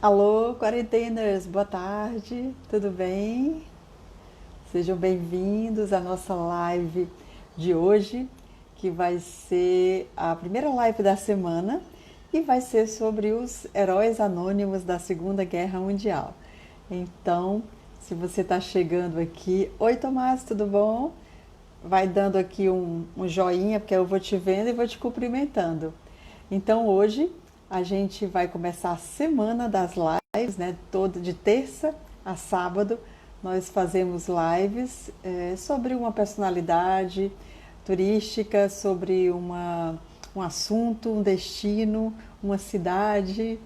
Alô, quarenteners, boa tarde, tudo bem? Sejam bem-vindos à nossa live de hoje, que vai ser a primeira live da semana e vai ser sobre os heróis anônimos da Segunda Guerra Mundial. Então, se você está chegando aqui, oi Tomás, tudo bom? Vai dando aqui um joinha, porque eu vou te vendo e vou te cumprimentando. Então hoje a gente vai começar a semana das lives, né? Toda de terça a sábado nós fazemos lives sobre uma personalidade turística, sobre um assunto, um destino, uma cidade,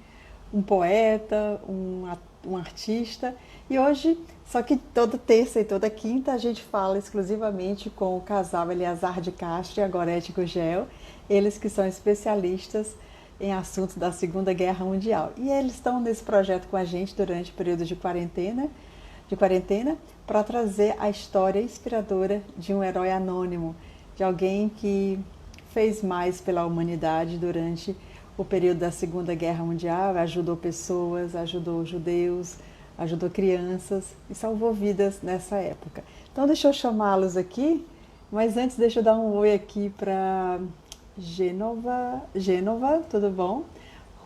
um poeta, um artista. E hoje, só que toda terça e toda quinta, a gente fala exclusivamente com o casal Eleazar de Castro e a Gorete Gugel, eles que são especialistas em assuntos da Segunda Guerra Mundial. E eles estão nesse projeto com a gente durante o período de quarentena, para trazer a história inspiradora de um herói anônimo, de alguém que fez mais pela humanidade durante o período da Segunda Guerra Mundial, ajudou pessoas, ajudou judeus, ajudou crianças e salvou vidas nessa época. Então deixa eu chamá-los aqui, mas antes deixa eu dar um oi aqui para Gênova, tudo bom?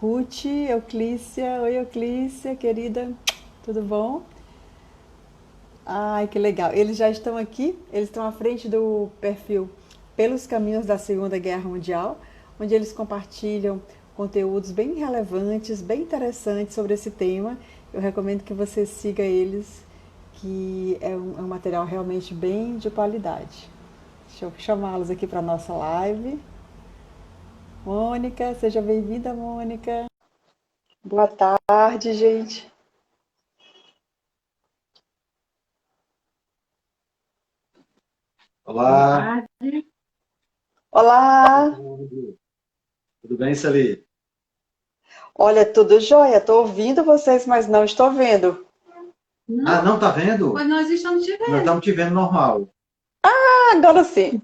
Ruth, Euclícia, oi Euclícia, querida, tudo bom? Ai, que legal. Eles já estão aqui, eles estão à frente do perfil Pelos Caminhos da Segunda Guerra Mundial, onde eles compartilham conteúdos bem relevantes, bem interessantes sobre esse tema. Eu recomendo que você siga eles, que é um material realmente bem de qualidade. Deixa eu chamá-los aqui para a nossa live. Mônica, seja bem-vinda, Mônica. Boa tarde, gente. Boa Olá, tarde. Olá! tudo bem, Sally? Olha, tudo jóia. Estou ouvindo vocês, mas não estou vendo. Ah, Não, não, tá vendo? pois nós estamos te Nós vendo. estamos te vendo normal. Ah, agora sim.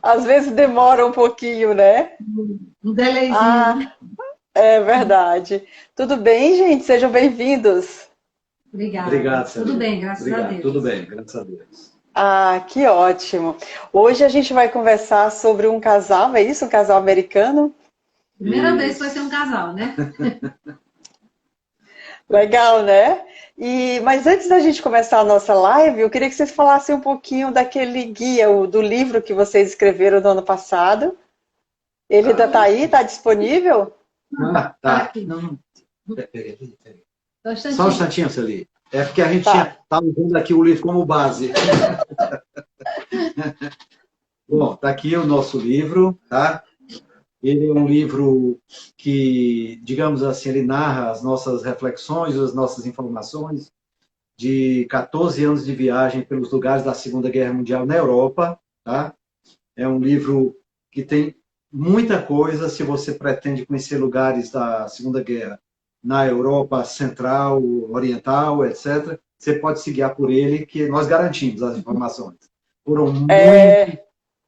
Às vezes demora um pouquinho, né? Um delayzinho, né? Ah, é verdade. Tudo bem, gente? Sejam bem-vindos. Obrigada. Obrigado, Tudo Sally. bem, graças a Obrigado, tudo Deus. bem, graças a Deus. Ah, que ótimo. Hoje a gente vai conversar sobre um casal, é isso? Um casal americano? Primeira vez que vai ser um Isso. casal, né? Legal, né? Mas antes da gente começar a nossa live, eu queria que vocês falassem um pouquinho daquele guia, do livro que vocês escreveram no ano passado. Ele ainda Ah, está aí? Está disponível? Tá tá. aqui. Não, peraí. Só um Só um instantinho. instantinho, Sally. É porque a gente Tá. tá usando aqui o livro como base. Bom, tá aqui o nosso livro, tá? Ele é um livro que, digamos assim, ele narra as nossas reflexões, as nossas informações de 14 anos de viagem pelos lugares da Segunda Guerra Mundial na Europa, tá? É um livro que tem muita coisa se você pretende conhecer lugares da Segunda Guerra na Europa Central, Oriental, etc. Você pode se guiar por ele, que nós garantimos as informações. Foram muito, É,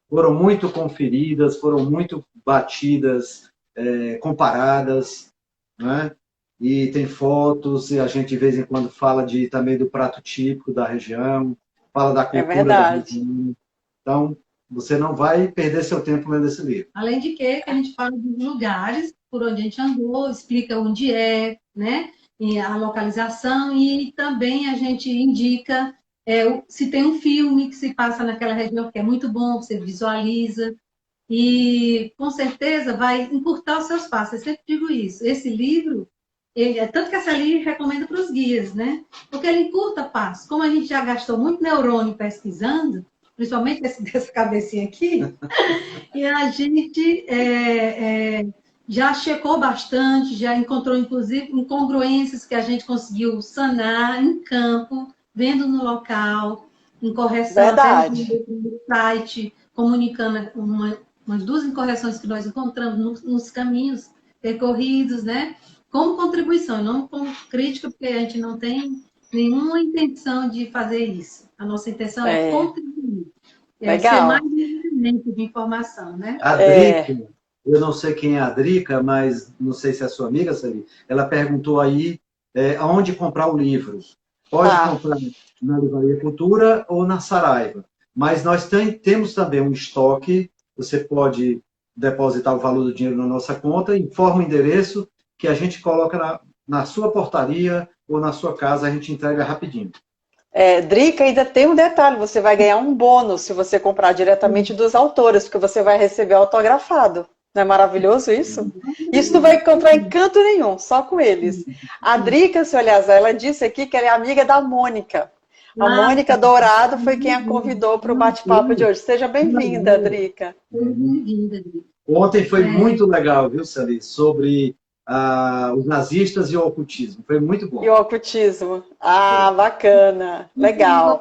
foram muito conferidas, foram muito batidas, comparadas, né? E tem fotos, e a gente de vez em quando fala também do prato típico da região, fala da é cultura da verdade. região. Então, você não vai perder seu tempo lendo esse livro. Além de que a gente fala dos lugares por onde a gente andou, explica onde é, né? E a localização e também a gente indica se tem um filme que se passa naquela região que é muito bom, você visualiza. E com certeza vai encurtar os seus passos. Eu sempre digo isso. Esse livro, tanto que essa ali recomendo para os guias, né? Porque ele encurta passos. Como a gente já gastou muito neurônio pesquisando, principalmente dessa cabecinha aqui, e a gente já checou bastante, já encontrou inclusive incongruências que a gente conseguiu sanar em campo, vendo no local, em correção até Verdade. no site, comunicando umas duas incorreções que nós encontramos nos caminhos percorridos, né? Como contribuição, não como crítica, porque a gente não tem nenhuma intenção de fazer isso. A nossa intenção é É, contribuir, é ser mais legal. um elemento de informação, né? A É, Drica, eu não sei quem é a Drica, mas não sei se é sua amiga, Celi, ela perguntou aí aonde comprar o livro. Pode comprar na Livraria Cultura ou na Saraiva. Mas nós temos também um estoque, você pode depositar o valor do dinheiro na nossa conta, informa o endereço que a gente coloca na sua portaria ou na sua casa, a gente entrega rapidinho. Drica, ainda tem um detalhe, você vai ganhar um bônus se você comprar diretamente dos autores, porque você vai receber autografado. Não é maravilhoso isso? Isso não vai encontrar em canto nenhum, só com eles. A Drica, se olhar, ela disse aqui que ela é amiga da Mônica. A Mônica Dourado foi quem a convidou para o bate-papo de hoje. Seja bem-vinda, Drica. Bem-vinda, Drica. Ontem foi muito legal, viu, Celi? Sobre os nazistas e o ocultismo. Foi muito bom. E o ocultismo. Ah, bacana. Legal.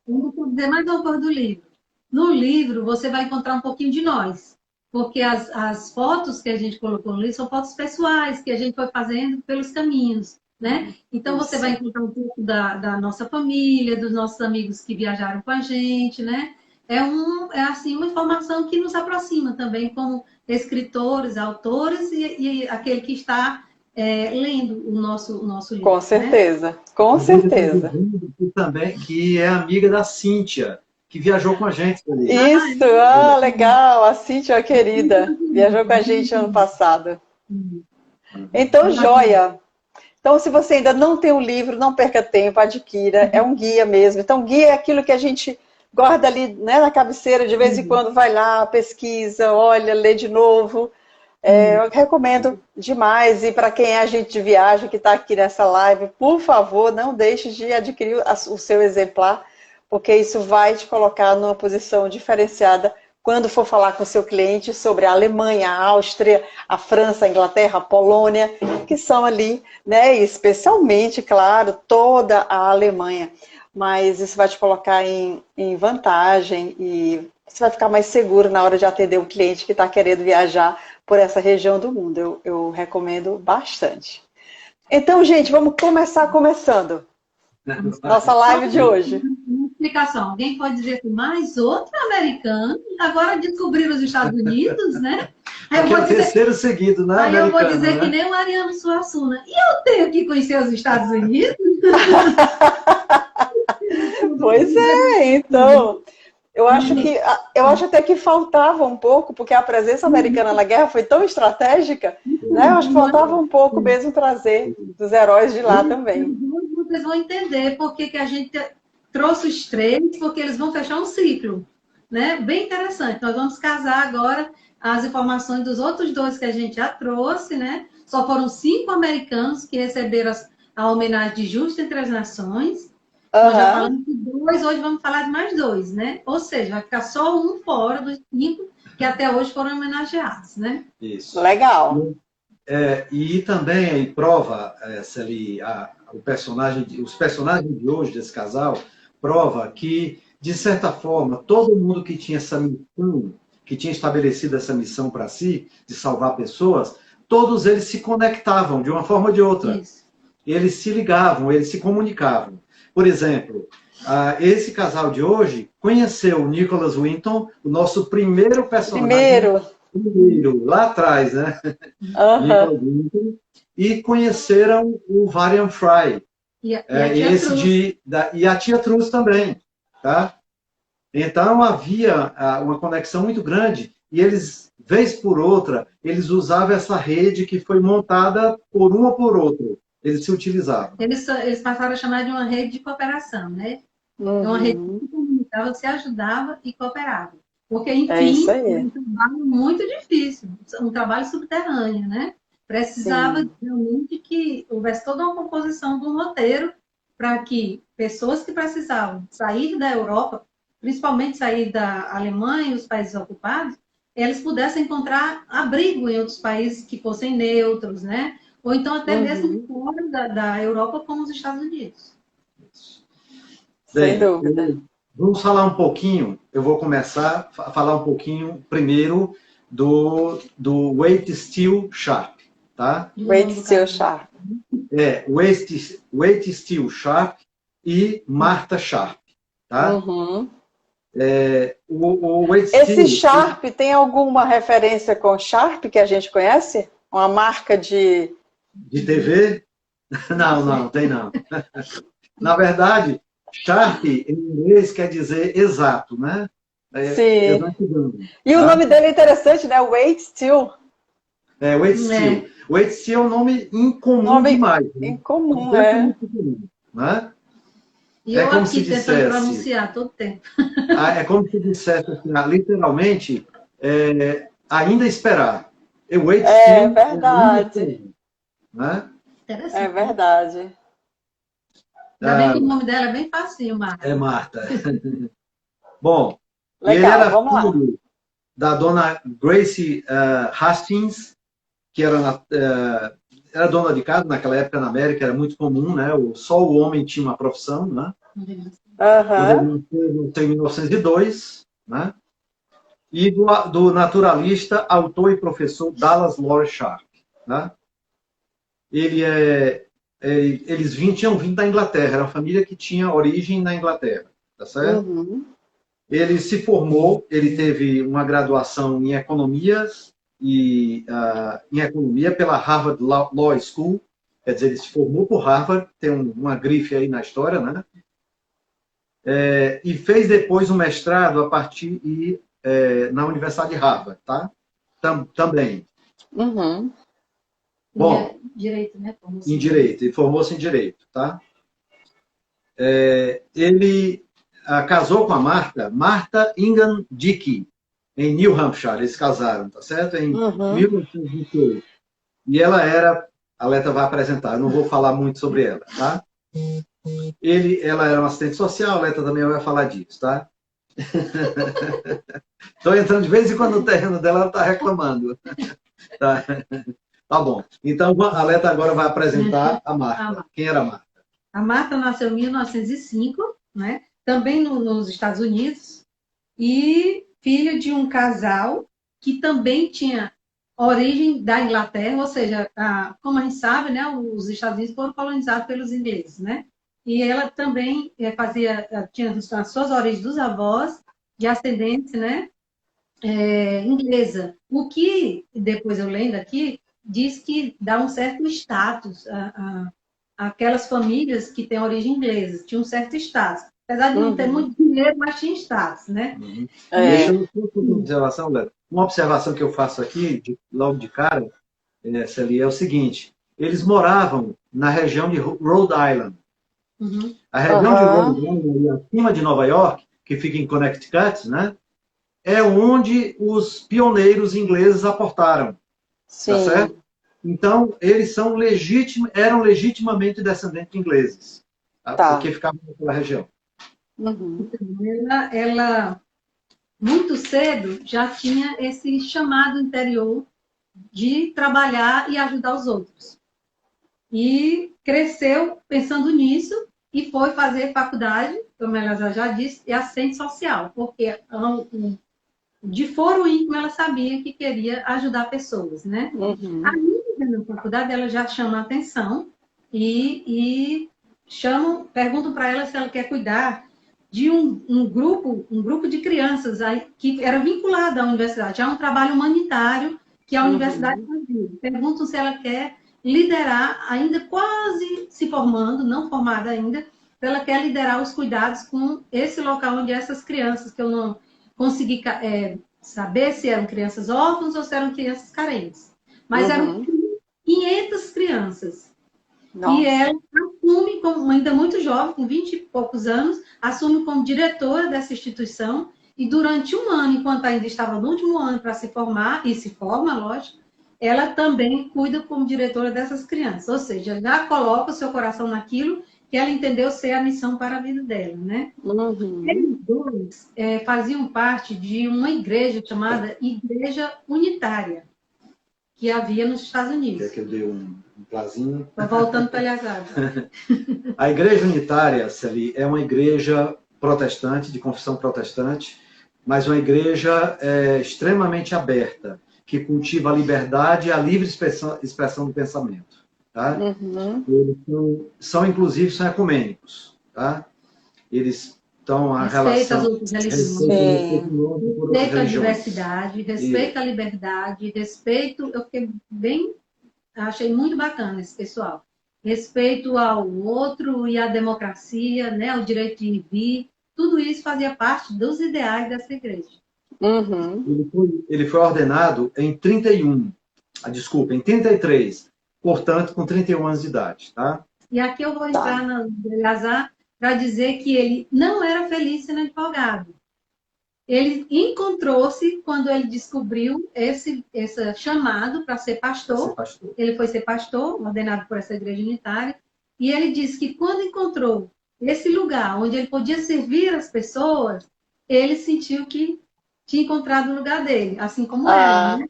Vou dizer mais uma coisa do livro. No livro, você vai encontrar um pouquinho de nós. Porque as fotos que a gente colocou no livro são fotos pessoais que a gente foi fazendo pelos caminhos, né? Então, você vai encontrar um pouco da nossa família, dos nossos amigos que viajaram com a gente, né? É assim, uma informação que nos aproxima também como escritores, autores e aquele que está lendo o nosso livro. Com certeza, né? Com certeza. E também que é amiga da Cíntia, que viajou com a gente. Isso, legal. A Cíntia, a querida, viajou com a gente ano passado. Então, joia. Então, se você ainda não tem o livro, não perca tempo, adquira. É um guia mesmo. Então, guia é aquilo que a gente guarda ali, né, na cabeceira, de vez em quando vai lá, pesquisa, olha, lê de novo. Eu recomendo demais. E para quem é agente de viagem que está aqui nessa live, por favor, não deixe de adquirir o seu exemplar, porque isso vai te colocar numa posição diferenciada quando for falar com o seu cliente sobre a Alemanha, a Áustria, a França, a Inglaterra, a Polônia, que são ali, né, e especialmente, claro, toda a Alemanha. Mas isso vai te colocar em vantagem e você vai ficar mais seguro na hora de atender um cliente que está querendo viajar por essa região do mundo. Eu recomendo bastante. Então, gente, vamos começar começando nossa live de hoje. Uma explicação. Alguém pode dizer que mais outro americano agora descobriram os Estados Unidos, né? Aí eu vou dizer, terceiro seguido, né? Aí eu vou dizer, né, que nem o Ariano Suassuna. E eu tenho que conhecer os Estados Unidos? Pois é, então... Eu acho até que faltava um pouco, porque a presença americana na guerra foi tão estratégica, né? Eu acho que faltava um pouco mesmo trazer dos heróis de lá também. Vocês vão entender por que a gente trouxe os três, porque eles vão fechar um ciclo, né? Bem interessante. Nós vamos casar agora as informações dos outros dois que a gente já trouxe, né? Só foram 5 americanos que receberam a homenagem de Justo entre as Nações. Nós já falamos de 2, hoje vamos falar de mais 2, né? Ou seja, vai ficar só um fora dos 5 que até hoje foram homenageados, né? Isso. Legal. E também aí prova, Celi, os personagens de hoje desse casal, prova que, de certa forma, todo mundo que tinha essa missão, que tinha estabelecido essa missão para si, de salvar pessoas, todos eles se conectavam de uma forma ou de outra. Isso. Eles se ligavam, eles se comunicavam. Por exemplo, esse casal de hoje conheceu o Nicholas Winton, o nosso primeiro personagem. Primeiro, lá atrás, né? Nicholas Winton, e conheceram o Varian Fry. E a tia Truz também. Tá? Então, havia uma conexão muito grande. E eles, vez por outra, eles usavam essa rede que foi montada por um ou por outro. Eles se utilizavam. Eles passaram a chamar de uma rede de cooperação, né? Uma rede que comunicava, se ajudava e cooperava. Porque, enfim, é um trabalho muito difícil, um trabalho subterrâneo, né? Precisava realmente que houvesse toda uma composição de um roteiro para que pessoas que precisavam sair da Europa, principalmente sair da Alemanha e os países ocupados, eles pudessem encontrar abrigo em outros países que fossem neutros, né? Ou então até mesmo fora da Europa, como os Estados Unidos. Sem dúvida. Vamos falar um pouquinho, eu vou começar a falar um pouquinho primeiro do Wait Still Sharp, tá? Wait Still Sharp. Wait Still Sharp e Martha Sharp, tá? O Wade Esse Steele, Sharp tem alguma referência com Sharp que a gente conhece? Uma marca de... de TV? Não, tem não. Na verdade, Sharp em inglês quer dizer exato, né? Sim. Exatidão, E o tá? nome dele é interessante, né? Wade Steele. Wade Steele. Wade Steele é um nome incomum Nome demais. Né? incomum, Completamente incomum, né? E eu como aqui se tentando dissesse, pronunciar todo tempo. é como se dissesse assim, literalmente, ainda esperar. Wade É Steele verdade. né? Interessante. É verdade. Ainda bem que o nome dela é bem facinho, Marta. É Marta. Bom, Legal, ele era vamos lá. filho da dona Grace Hastings, que era dona de casa naquela época na América, era muito comum, né? Só o homem tinha uma profissão, né? Uhum. Em 1902, né? E do naturalista, autor e professor Dallas Lawrence Sharp, né? Eles tinham vindo da Inglaterra, era uma família que tinha origem na Inglaterra, tá certo? Uhum. Ele se formou, ele teve uma graduação em economia pela Harvard Law School, quer dizer, ele se formou por Harvard, tem uma grife aí na história, né? E fez depois um mestrado na Universidade de Harvard, tá? Também. Uhum. Bom, Direito, né? em Direito, e formou-se em Direito, tá? Ele casou com a Martha Ingham Dickey, em New Hampshire. Eles casaram, tá certo? Em 1928. E a Leta vai apresentar, eu não vou falar muito sobre ela, tá? Ela era uma assistente social, a Leta também vai falar disso, tá? Estou entrando de vez em quando no terreno dela, ela está reclamando. Tá? Tá bom. Então, a Leta agora vai apresentar a Marta. Quem era a Marta? A Marta nasceu em 1905, né? Também nos Estados Unidos, e filho de um casal que também tinha origem da Inglaterra, ou seja, como a gente sabe, né, os Estados Unidos foram colonizados pelos ingleses, né? E ela também tinha as suas origens dos avós de ascendência, né, inglesa. O que, depois eu lendo aqui, diz que dá um certo status aquelas famílias que têm origem inglesa, tinham um certo status. Apesar de não ter muito dinheiro, mas tinha status, né? Deixa eu fazer uma observação, Léo. Uma observação que eu faço aqui, logo de cara, Celi, é o seguinte. Eles moravam na região de Rhode Island. A região de Rhode Island, acima de Nova York, que fica em Connecticut, né? É onde os pioneiros ingleses aportaram. Sim. Tá certo? Então, eles eram legitimamente descendentes de ingleses. Tá? Porque ficavam naquela região. Ela, muito cedo, já tinha esse chamado interior de trabalhar e ajudar os outros. E cresceu pensando nisso e foi fazer faculdade, como ela já disse, e assistente social, porque de foro íntimo ela sabia que queria ajudar pessoas, né? Ainda na faculdade ela já chama a atenção e perguntam para ela se ela quer cuidar de um grupo de crianças que era vinculado à universidade. Já um trabalho humanitário que a universidade fazia. Perguntam se ela quer liderar, ainda quase se formando, não formada ainda, se ela quer liderar os cuidados com esse local onde essas crianças, que eu não consegui saber se eram crianças órfãs ou se eram crianças carentes. Mas eram 500 crianças. Nossa. E ela assume, como ainda muito jovem, com 20 e poucos anos, assume como diretora dessa instituição e durante um ano, enquanto ainda estava no último ano para se formar, e se forma, lógico, ela também cuida como diretora dessas crianças. Ou seja, já coloca o seu coração naquilo que ela entendeu ser a missão para a vida dela, né? Eles dois faziam parte de uma igreja chamada Igreja Unitária, que havia nos Estados Unidos. Quer que eu dê um plazinho? Estou voltando para Eliasab. A Igreja Unitária, Celi, é uma igreja protestante, de confissão protestante, mas uma igreja extremamente aberta, que cultiva a liberdade e a livre expressão do pensamento. Tá? Eles inclusive, são ecumênicos. Tá? Eles Então, a Respeita as relação... outras religiões. Respeito por outras Respeito à religiões. diversidade, respeito à liberdade, respeito... Eu fiquei bem... Achei muito bacana esse pessoal. Respeito ao outro e à democracia, né? O direito de ir e vir. Tudo isso fazia parte dos ideais dessa igreja. Ele foi ordenado em 31, desculpa, em 33, portanto, com 31 anos de idade, tá? E aqui eu vou entrar na Eleazar para dizer que ele não era feliz sendo advogado. Ele encontrou-se quando ele descobriu esse chamado para ser pastor. Ele foi ser pastor, ordenado por essa igreja unitária, e ele disse que quando encontrou esse lugar onde ele podia servir as pessoas, ele sentiu que tinha encontrado o lugar dele, assim como ela, né?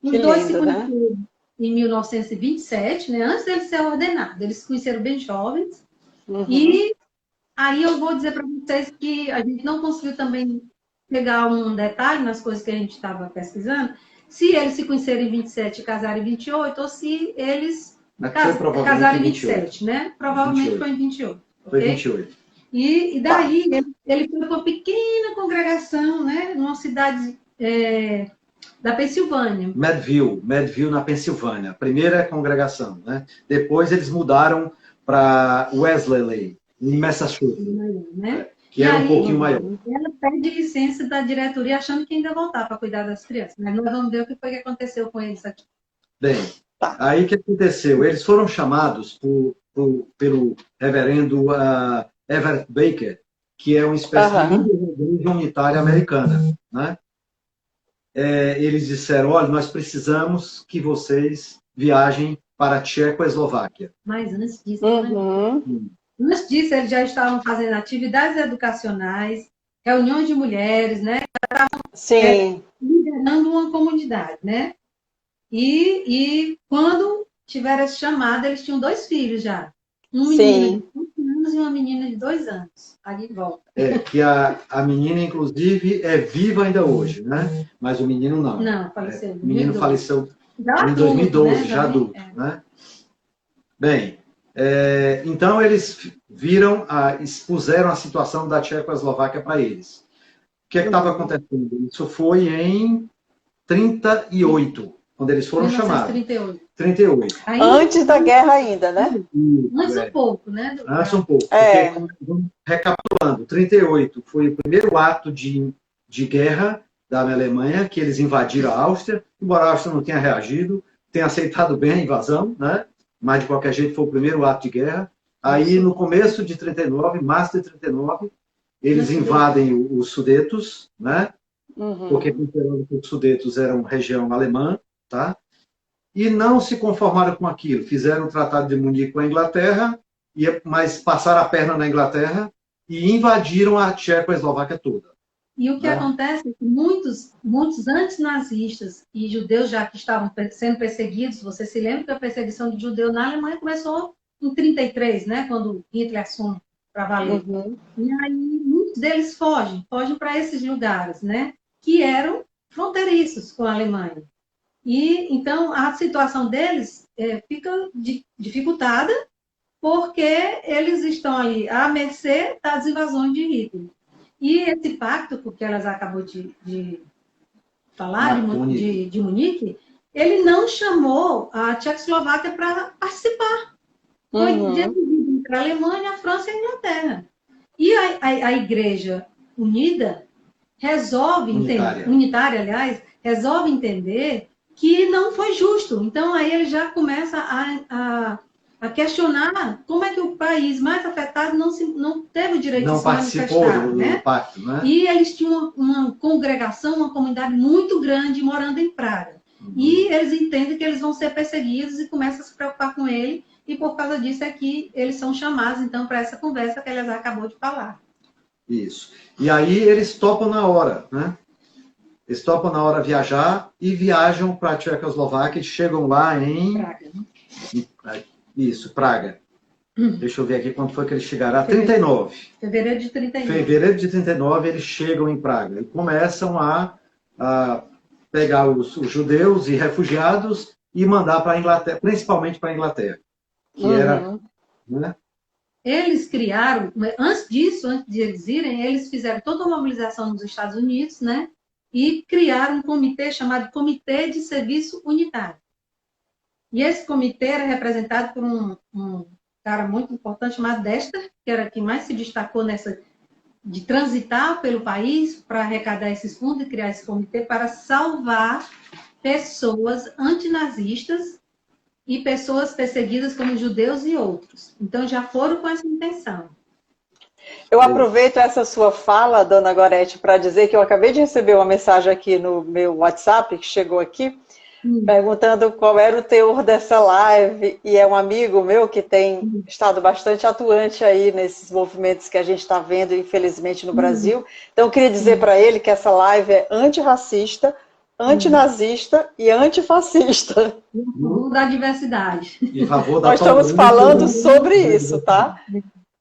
Os dois se conheceram em 1927, né? Antes dele ser ordenado. Eles se conheceram bem jovens. E aí eu vou dizer para vocês que a gente não conseguiu também pegar um detalhe nas coisas que a gente estava pesquisando, se eles se conheceram em 27 e casaram em 28, ou se eles casaram em 27, né? Provavelmente 28. Foi em 28. Foi 28. E daí ele foi para uma pequena congregação, né? Numa cidade da Pensilvânia. Meadville, na Pensilvânia. A primeira congregação, né? Depois eles mudaram para Wesley, em Massachusetts. Né? Que era um pouquinho maior. Ela pede licença da diretoria achando que ainda voltar para cuidar das crianças. Mas nós vamos ver o que foi que aconteceu com eles aqui. Bem, aí o que aconteceu? Eles foram chamados pelo reverendo Everett Baker, que é uma espécie de igreja unitária americana. Né? Eles disseram, olha, nós precisamos que vocês viajem para a Tchecoslováquia. Mas antes disso, Antes disso, eles já estavam fazendo atividades educacionais, reuniões de mulheres, né? Sim. Liderando uma comunidade, né? E quando tiveram esse chamado, eles tinham 2 filhos já. Um menino de 5 anos e uma menina de 2 anos. Ali em volta. Que a menina, inclusive, é viva ainda hoje, né? Mas o menino não. Não, faleceu. O menino faleceu já em 2012, né? já adulto, né? Bem... então, eles expuseram a situação da Tchecoslováquia para eles. O que estava acontecendo? Isso foi em 38, quando eles foram chamados. 38. Antes da guerra ainda, né? Antes um pouco, né? Antes um pouco. Porque, recapitulando, 38 foi o primeiro ato de guerra da Alemanha, que eles invadiram a Áustria, embora a Áustria não tenha reagido, tenha aceitado bem a invasão, né? Mas, de qualquer jeito, foi o primeiro ato de guerra. Aí, no começo de 39, março de 39, eles invadem os Sudetos, né? Porque considerando que os Sudetos eram região alemã, tá? E não se conformaram com aquilo. Fizeram o Tratado de Munique com a Inglaterra, mas passaram a perna na Inglaterra e invadiram a Tchecoslováquia toda. E o que acontece é que muitos antinazistas e judeus já que estavam sendo perseguidos, você se lembra que a perseguição de judeu na Alemanha começou em 33, né, quando Hitler assume para valer. E aí muitos deles fogem para esses lugares, né, que eram fronteiriços com a Alemanha. E então a situação deles fica dificultada porque eles estão ali à mercê das invasões de Hitler. E esse pacto, porque elas acabou de falar, de Munique, ele não chamou a Tchecoslováquia para participar. Foi dividido entre a Alemanha, a França e a Inglaterra. E a Igreja Unida resolve unitária, aliás, resolve entender que não foi justo. Então, aí ele já começa a questionar como é que o país mais afetado não teve o direito de se manifestar. Não participou do pacto, né? E eles tinham uma congregação, uma comunidade muito grande morando em Praga. E eles entendem que eles vão ser perseguidos e começam a se preocupar com ele. E por causa disso é que eles são chamados, então, para essa conversa que eles acabou de falar. Isso. E aí eles topam na hora, né? Eles topam na hora viajar e viajam para a Tchecoslováquia e chegam lá em... Praga. Isso, Praga. Deixa eu ver aqui quando foi que eles chegaram. A 39. Fevereiro de 39. Fevereiro de 39 eles chegam em Praga e começam a pegar os judeus e refugiados e mandar para a Inglaterra, principalmente para a Inglaterra, que era, né, eles criaram, antes disso, antes de eles irem, eles fizeram toda uma mobilização nos Estados Unidos, né? E criaram um comitê chamado Comitê de Serviço Unitário. E esse comitê era representado por um cara muito importante chamado Dexter, que era quem mais se destacou nessa de transitar pelo país para arrecadar esses fundos e criar esse comitê para salvar pessoas antinazistas e pessoas perseguidas como judeus e outros. Então, já foram com essa intenção. Eu aproveito essa sua fala, dona Gorete, para dizer que eu acabei de receber uma mensagem aqui no meu WhatsApp, que chegou aqui, perguntando qual era o teor dessa live, e é um amigo meu que tem estado bastante atuante aí nesses movimentos que a gente está vendo, infelizmente, no Brasil. Então, eu queria dizer para ele que essa live é antirracista, antinazista e antifascista. Da diversidade. Em favor da Nós estamos tolerância. falando sobre isso, tá?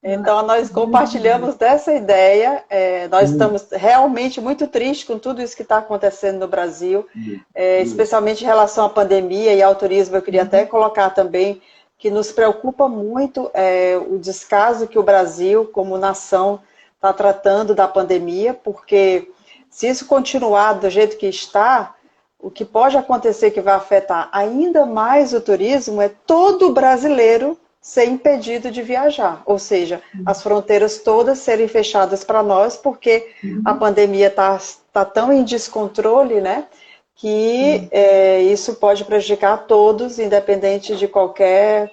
Então, nós compartilhamos dessa ideia. Nós estamos realmente muito tristes com tudo isso que está acontecendo no Brasil, especialmente em relação à pandemia e ao turismo. Eu queria até colocar também que nos preocupa muito o descaso que o Brasil, como nação, está tratando da pandemia, porque se isso continuar do jeito que está, o que pode acontecer que vai afetar ainda mais o turismo é todo brasileiro ser impedido de viajar, ou seja, as fronteiras todas serem fechadas para nós, porque a pandemia tá tão em descontrole, né, que isso pode prejudicar a todos, independente de qualquer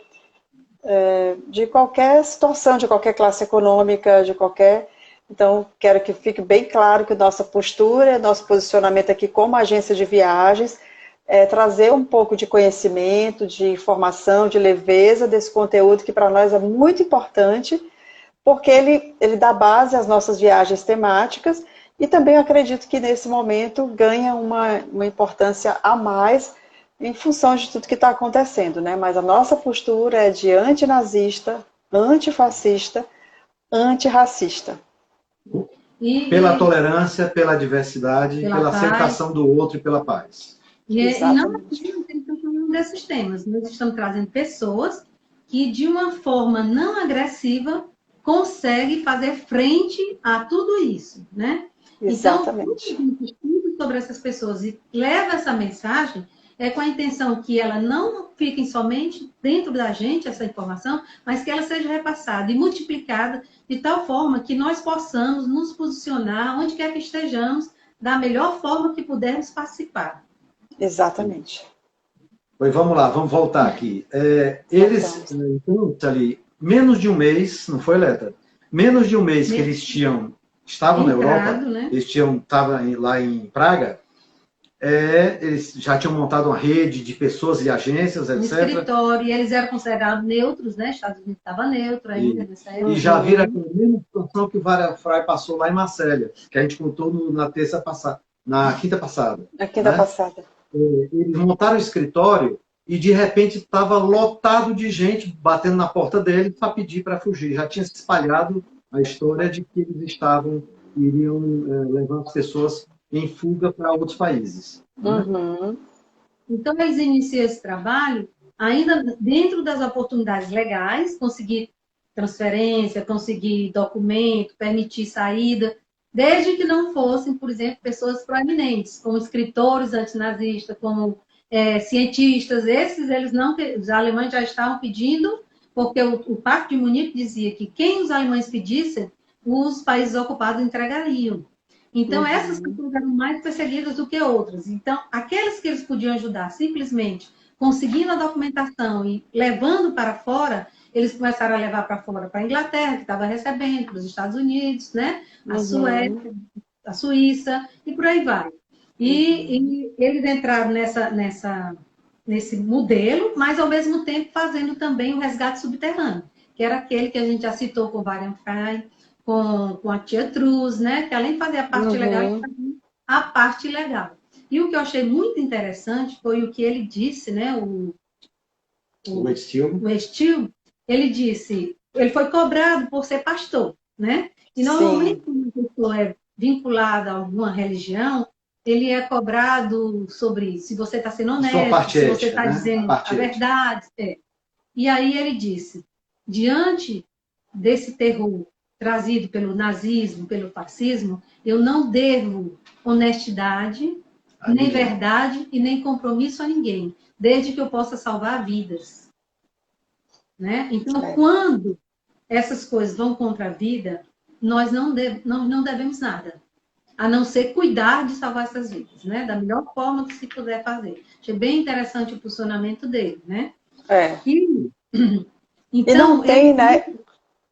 situação, de qualquer classe econômica, de qualquer... Então, quero que fique bem claro que nossa postura, nosso posicionamento aqui como agência de viagens, trazer um pouco de conhecimento, de informação, de leveza desse conteúdo que para nós é muito importante, porque ele dá base às nossas viagens temáticas e também acredito que nesse momento ganha uma importância a mais em função de tudo que está acontecendo, né? Mas a nossa postura é de antinazista, antifascista, antirracista. Pela tolerância, pela diversidade, pela paz. aceitação do outro e pela paz. E não estamos falando desses temas, nós estamos trazendo pessoas que, de uma forma não agressiva, conseguem fazer frente a tudo isso, né? Exatamente. Então, a gente estuda sobre essas pessoas e leva essa mensagem com a intenção que ela não fique somente dentro da gente, essa informação, mas que ela seja repassada e multiplicada de tal forma que nós possamos nos posicionar, onde quer que estejamos, da melhor forma que pudermos participar. Exatamente. Pois vamos lá, vamos voltar aqui. Eles, então, ali, menos de um mês, não foi, Leta? Menos de um mês que eles estavam na Europa, né? Eles estavam lá em Praga, eles já tinham montado uma rede de pessoas e agências, etc. Um escritório, e eles eram considerados neutros, né? Estados Unidos estava neutro ainda nessa época. E já viram a mesma situação que o Vara Fry passou lá em Marselha, que a gente contou na quinta passada. Na quinta passada. Eles montaram o escritório e de repente estava lotado de gente batendo na porta dele para pedir para fugir. Já tinha se espalhado a história de que eles iriam levar as pessoas em fuga para outros países. Uhum. Então, eles iniciam esse trabalho ainda dentro das oportunidades legais, conseguir transferência, conseguir documento, permitir saída, desde que não fossem, por exemplo, pessoas proeminentes, como escritores antinazistas, como cientistas. Os alemães já estavam pedindo, porque o Pacto de Munique dizia que quem os alemães pedissem, os países ocupados entregariam. Então, essas pessoas eram mais perseguidas do que outras. Então, aqueles que eles podiam ajudar simplesmente conseguindo a documentação e levando para fora, eles começaram a levar para fora para a Inglaterra, que estava recebendo, para os Estados Unidos, né? A Suécia, a Suíça, e por aí vai. E eles entraram nesse modelo, mas ao mesmo tempo fazendo também o resgate subterrâneo, que era aquele que a gente já citou com o Varian Fry, com a Tia Truz, né? Que além de fazer a parte legal, ele fazia a parte legal. E o que eu achei muito interessante foi o que ele disse, né? O Steele, ele disse, ele foi cobrado por ser pastor, né? E normalmente, quando uma pessoa é vinculada a alguma religião, ele é cobrado sobre se você está sendo honesto, se você está dizendo a verdade. E aí ele disse, diante desse terror trazido pelo nazismo, pelo fascismo, eu não devo honestidade, nem verdade e nem compromisso a ninguém, desde que eu possa salvar vidas. Né? Então, quando essas coisas vão contra a vida, nós não devemos nada, a não ser cuidar de salvar essas vidas, né? Da melhor forma que se puder fazer. Achei bem interessante o posicionamento dele, né? E não tem, né?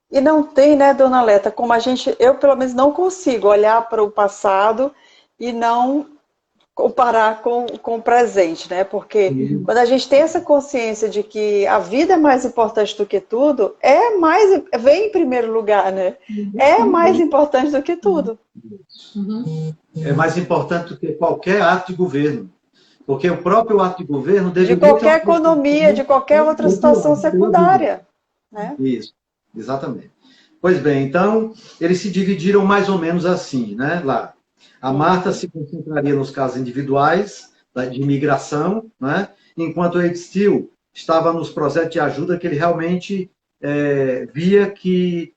E não tem, né, dona Leta, como eu pelo menos não consigo olhar para o passado e não comparar com o presente, né? Porque quando a gente tem essa consciência de que a vida é mais importante do que tudo, vem em primeiro lugar, né? É mais importante do que tudo. É mais importante do que qualquer ato de governo. Porque o próprio ato de governo de qualquer economia, de qualquer outra situação secundária. Né? Isso, exatamente. Pois bem, então, eles se dividiram mais ou menos assim, né, lá. A Marta se concentraria nos casos individuais, de imigração, né, enquanto o Ed Steele estava nos projetos de ajuda que ele realmente via que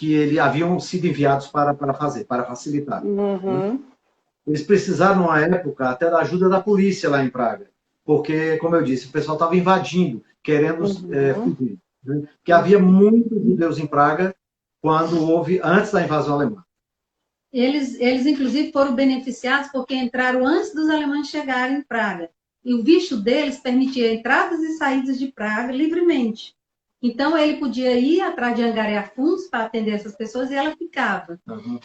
ele haviam sido enviados para fazer, para facilitar. Né? Eles precisaram, na época, até da ajuda da polícia lá em Praga, porque, como eu disse, o pessoal estava invadindo, querendo fugir. Né? Porque havia muitos judeus em Praga antes da invasão alemã. Eles, inclusive, foram beneficiados porque entraram antes dos alemães chegarem em Praga. E o visto deles permitia entradas e saídas de Praga livremente. Então, ele podia ir atrás de angariar fundos para atender essas pessoas e ela ficava.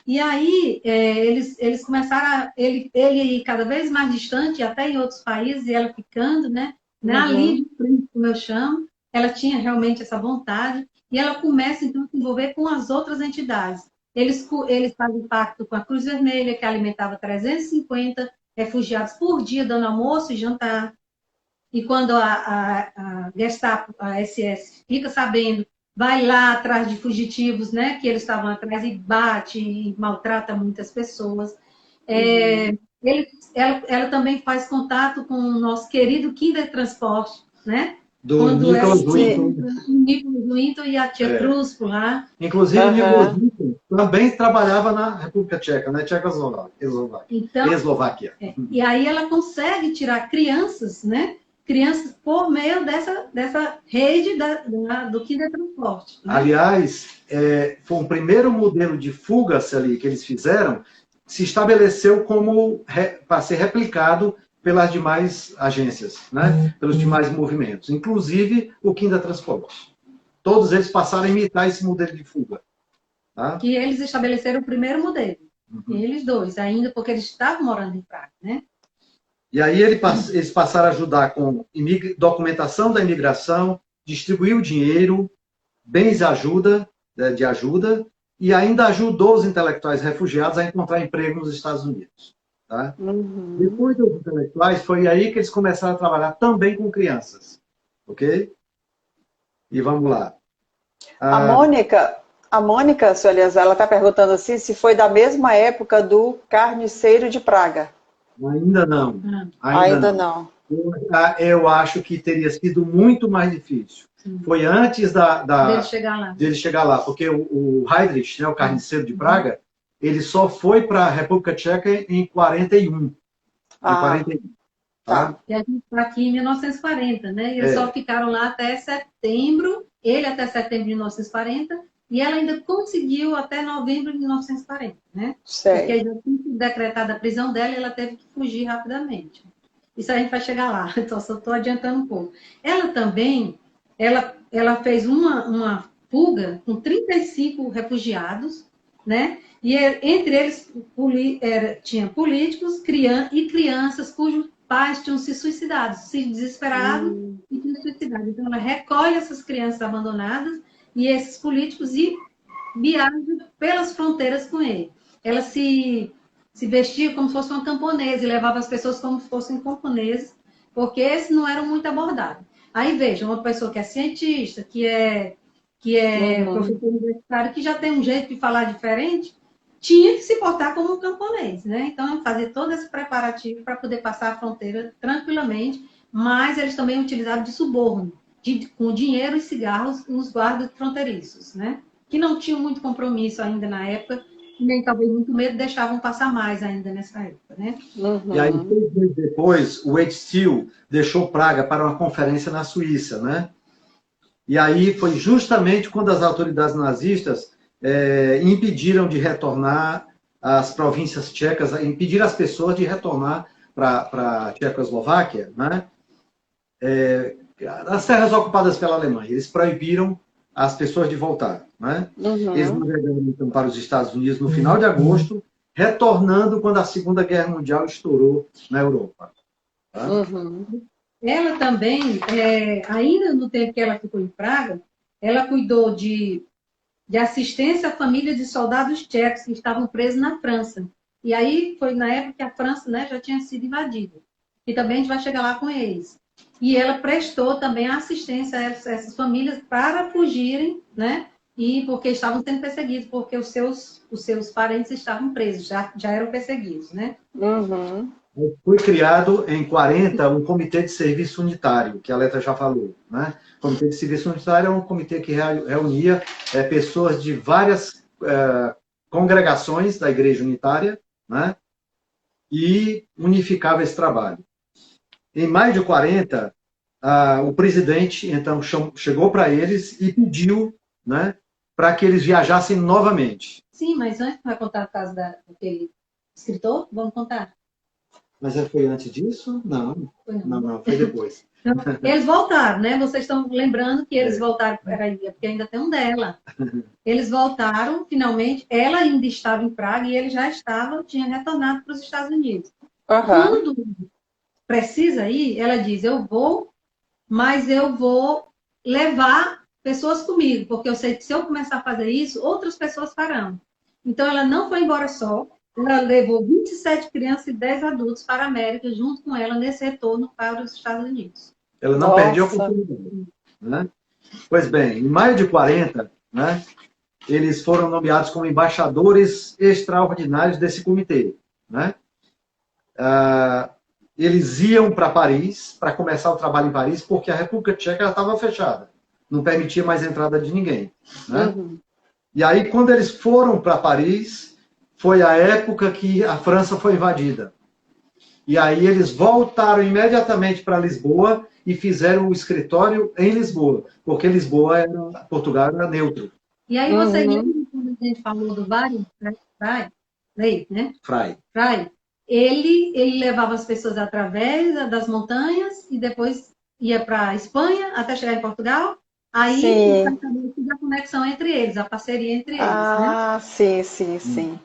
E aí, eles começaram ele ir cada vez mais distante, até em outros países, e ela ficando, né? Na linha de frente, como eu chamo. Ela tinha realmente essa vontade. E ela começa, então, a se envolver com as outras entidades. Eles fazem pacto com a Cruz Vermelha, que alimentava 350 refugiados por dia, dando almoço e jantar. E quando a Gestapo, a SS, fica sabendo, vai lá atrás de fugitivos, né, que eles estavam atrás, e bate e maltrata muitas pessoas. Ela também faz contato com o nosso querido Kindertransporte, né? Do Nicholas Winton e a tia Cruz por lá. Inclusive, o Nicholas Winton também trabalhava na República Tcheca, né? Eslováquia. E aí ela consegue tirar crianças, né? Crianças por meio dessa rede do Kindertransporte. Né? Aliás, foi um primeiro modelo de fugas ali que eles fizeram, se estabeleceu como para ser replicado pelas demais agências, né? Pelos demais movimentos, inclusive o Kindertransporte. Todos eles passaram a imitar esse modelo de fuga. Tá? Que eles estabeleceram o primeiro modelo. Eles dois, ainda porque eles estavam morando em Praga, né? E aí eles passaram a ajudar com documentação da imigração, distribuir o dinheiro, bens de ajuda, e ainda ajudou os intelectuais refugiados a encontrar emprego nos Estados Unidos. Tá? Depois dos intelectuais, foi aí que eles começaram a trabalhar também com crianças. Ok? E vamos lá. A Mônica, senhor Eliazar, ela está perguntando assim se foi da mesma época do Carniceiro de Praga. Ainda não. Ainda não. Eu acho que teria sido muito mais difícil. Foi antes dele chegar lá, porque o Heydrich, né, o Carniceiro de Praga, ele só foi para a República Tcheca em 41. Tá? E a gente está aqui em 1940, né? E eles só ficaram lá até setembro, ele até setembro de 1940, e ela ainda conseguiu até novembro de 1940, né? Certo. Porque já tinha sido decretada a prisão dela e ela teve que fugir rapidamente. Isso a gente vai chegar lá, então só estou adiantando um pouco. Ela também, ela fez uma fuga com 35 refugiados, né? E entre eles tinha políticos e crianças cujos pais tinham se suicidado, se desesperado e tinham suicidado. Então ela recolhe essas crianças abandonadas e esses políticos e viaja pelas fronteiras com ele. Ela se vestia como se fosse uma camponesa e levava as pessoas como se fossem camponeses, porque esses não eram muito abordados. Aí veja, uma pessoa que é cientista, que é professor universitário, que já tem um jeito de falar diferente, tinha que se portar como um camponês, né? Então, fazer todo esse preparativo para poder passar a fronteira tranquilamente, mas eles também utilizavam de suborno, com dinheiro e cigarros nos guardas fronteiriços, né? que não tinham muito compromisso ainda na época, nem talvez muito medo, deixavam passar mais ainda nessa época, né? E aí, 3 meses depois, o Wade Steele deixou Praga para uma conferência na Suíça, né? E aí foi justamente quando as autoridades nazistas impediram de retornar as províncias tchecas, impediram as pessoas de retornar para a Tchecoslováquia, né? As terras ocupadas pela Alemanha. Eles proibiram as pessoas de voltar, né? Eles navegaram então para os Estados Unidos no final de agosto, retornando quando a Segunda Guerra Mundial estourou na Europa. Tá? Ela também, ainda no tempo que ela ficou em Praga, ela cuidou de assistência à família de soldados tchecos que estavam presos na França. E aí foi na época que a França, né, já tinha sido invadida. E também a gente vai chegar lá com eles. E ela prestou também assistência a essas famílias para fugirem, né? E porque estavam sendo perseguidos, porque os seus parentes estavam presos, já eram perseguidos, né? Foi criado em 40 um comitê de serviço unitário, que a Letra já falou, né? O comitê de serviço unitário é um comitê que reunia pessoas de várias congregações da Igreja Unitária, né? E unificava esse trabalho. Em maio de 40, o presidente, então, chegou para eles e pediu, né, para que eles viajassem novamente. Sim, mas antes, vai contar o caso daquele escritor? Vamos contar. Mas foi antes disso? Não, foi depois. Eles voltaram, né? Vocês estão lembrando que eles voltaram, porque ainda tem um dela. Eles voltaram, finalmente, ela ainda estava em Praga e ele já tinha retornado para os Estados Unidos. Quando precisa ir, ela diz, eu vou, mas eu vou levar pessoas comigo, porque eu sei que se eu começar a fazer isso, outras pessoas farão. Então, ela não foi embora só, ela levou 27 crianças e 10 adultos para a América, junto com ela, nesse retorno para os Estados Unidos. Ela não perdeu a oportunidade. Né? Pois bem, em maio de 40, né, eles foram nomeados como embaixadores extraordinários desse comitê. Né? Eles iam para Paris, para começar o trabalho em Paris, porque a República Tcheca estava fechada. Não permitia mais entrada de ninguém. Né? E aí, quando eles foram para Paris, foi a época que a França foi invadida. E aí eles voltaram imediatamente para Lisboa e fizeram o escritório em Lisboa, porque Portugal era neutro. E aí você lembra quando a gente falou do Frei, né? Frei. Ele levava as pessoas através das montanhas e depois ia para a Espanha até chegar em Portugal. Aí a conexão entre eles, a parceria entre eles. Ah, né? Sim.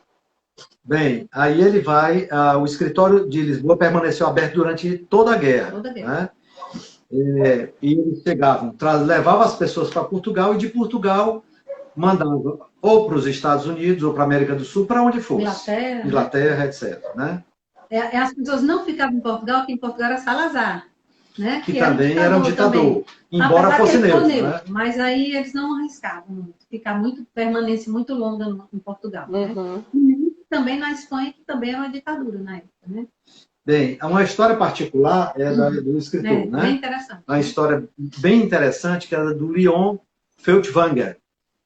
Bem, aí ele vai... o escritório de Lisboa permaneceu aberto durante toda a guerra. Né? E eles chegavam, levavam as pessoas para Portugal e de Portugal mandavam ou para os Estados Unidos ou para a América do Sul, para onde fosse. Inglaterra, etc. Né? As pessoas não ficavam em Portugal, porque em Portugal era Salazar. Né? Que também era um ditador, também. Embora fosse neutro. Né? Mas aí eles não arriscavam ficar permanência muito longa em Portugal. Né? E também na Espanha, que também era uma ditadura na época. Né? Bem, uma história particular é do escritor. Né? Bem interessante. Uma história bem interessante que era do Leon Feuchtwanger.